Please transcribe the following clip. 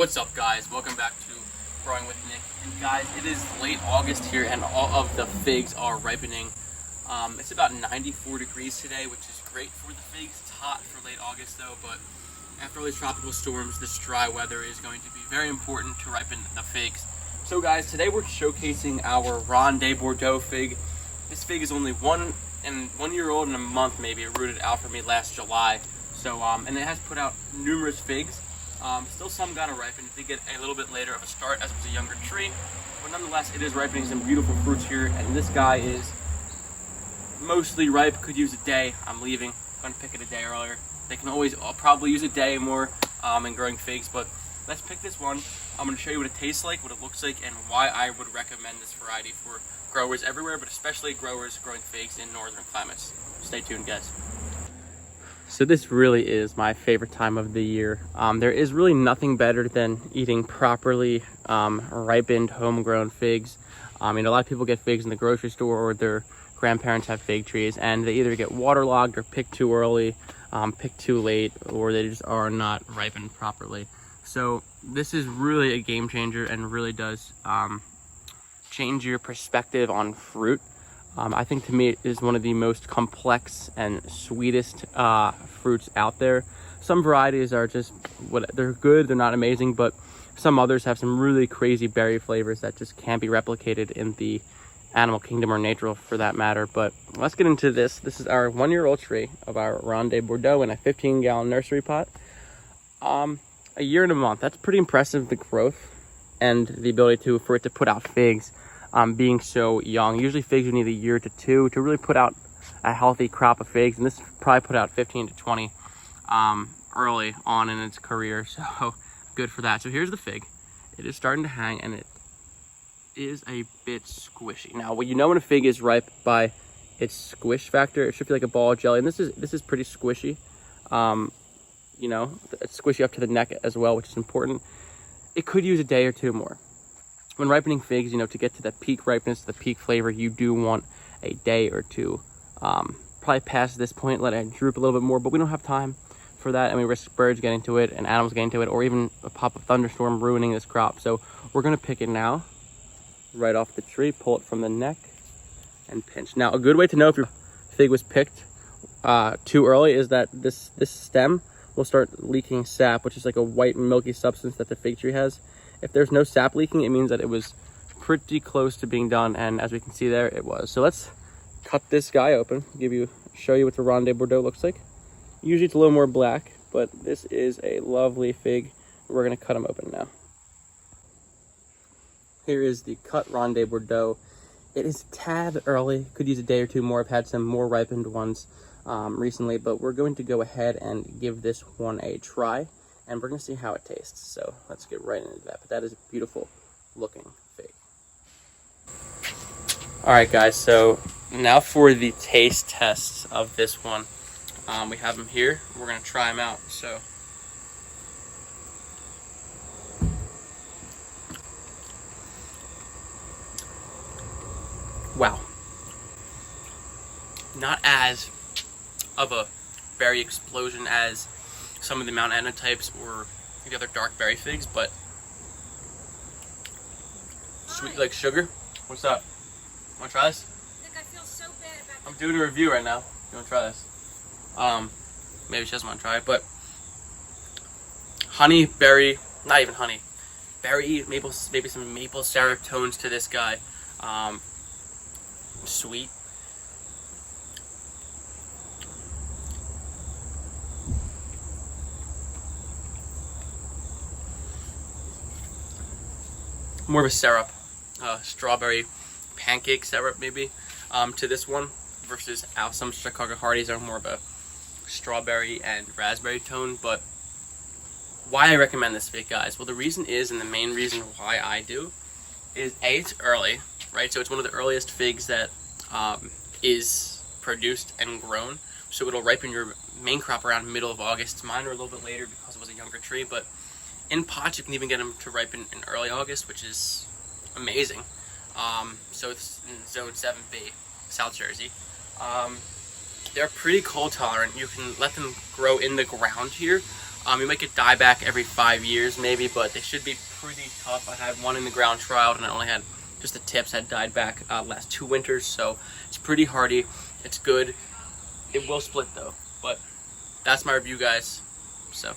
What's up, guys? Welcome back to Growing with Nick. And guys, it is late August here and all of the figs are ripening. It's about 94 degrees today, which is great for the figs. It's hot for late August though, but after all these tropical storms, this dry weather is going to be very important to ripen the figs. So guys, today we're showcasing our Ronde De Bordeaux Fig. This fig is only 1 year old and a month maybe. It rooted out for me last July. So, and it has put out numerous figs. Still some gotta ripen. It did get a little bit later of a start as it was a younger tree, but nonetheless it is ripening some beautiful fruits here, and this guy is mostly ripe. Could use a day. I'm leaving. I'm gonna pick it a day earlier. They can always probably use a day more in growing figs, but let's pick this one. I'm gonna show you what it tastes like, what it looks like, and why I would recommend this variety for growers everywhere, but especially growers growing figs in northern climates. Stay tuned, guys. So this really is my favorite time of the year. There is really nothing better than eating properly ripened homegrown figs. A lot of people get figs in the grocery store, or their grandparents have fig trees, and they either get waterlogged or picked too early, picked too late, or they just are not ripened properly. So this is really a game changer and really does change your perspective on fruit. I think to me it is one of the most complex and sweetest fruits out there. Some varieties are just, they're good, they're not amazing, but some others have some really crazy berry flavors that just can't be replicated in the animal kingdom or nature for that matter. But let's get into this. This is our 1-year-old tree of our Ronde De Bordeaux in a 15-gallon nursery pot. A year and a month. That's pretty impressive, the growth and the ability for it to put out figs. Being so young. Usually figs you need a year to 2 to really put out a healthy crop of figs, and this probably put out 15 to 20 early on in its career, so good for that. So here's the fig. It is starting to hang, and it is a bit squishy. Now, what you know when a fig is ripe by its squish factor, it should feel like a ball of jelly, and this is pretty squishy. It's squishy up to the neck as well, which is important. It could use a day or 2 more. When ripening figs, to get to the peak ripeness, the peak flavor, you do want a day or 2. Probably past this point, let it droop a little bit more, but we don't have time for that, and we risk birds getting to it and animals getting to it, or even a pop of thunderstorm ruining this crop. So we're gonna pick it now, right off the tree, pull it from the neck, and pinch. Now, a good way to know if your fig was picked too early is that this stem will start leaking sap, which is like a white milky substance that the fig tree has. If there's no sap leaking, it means that it was pretty close to being done, and as we can see there, it was. So let's cut this guy open, show you what the Ronde De Bordeaux looks like. Usually it's a little more black, but this is a lovely fig. We're gonna cut them open now. Here is the cut Ronde De Bordeaux. It is a tad early, could use a day or 2 more. I've had some more ripened ones recently, but we're going to go ahead and give this one a try, and we're gonna see how it tastes. So let's get right into that. But that is a beautiful looking fig. All right, guys, so now for the taste tests of this one. We have them here. We're gonna try them out. So wow, not as of a berry explosion as some of the Mount Etna types or the other dark berry figs, but sweet like sugar. What's up? Wanna try this? Nick, I feel so bad about I'm doing a review right now. You wanna try this? Maybe she doesn't wanna try it, but honey, berry, not even honey. Berry, maple, maybe some maple syrup tones to this guy. Sweet. More of a syrup, strawberry pancake syrup maybe, to this one, versus some Chicago Hardies are more of a strawberry and raspberry tone. But why I recommend this fig, guys? Well, the reason is, and the main reason why I do, is A, it's early, right? So it's one of the earliest figs that is produced and grown. So it'll ripen your main crop around middle of August. Mine are a little bit later because it was a younger tree, but in pots you can even get them to ripen in early August, which is amazing. So it's in zone 7B, South Jersey. They're pretty cold tolerant. You can let them grow in the ground here, You might get dieback every 5 years maybe, but they should be pretty tough. I had one in the ground trial, and I only had just the tips had died back last 2 winters, so it's pretty hardy. It's good. It will split though, but that's my review, guys. So.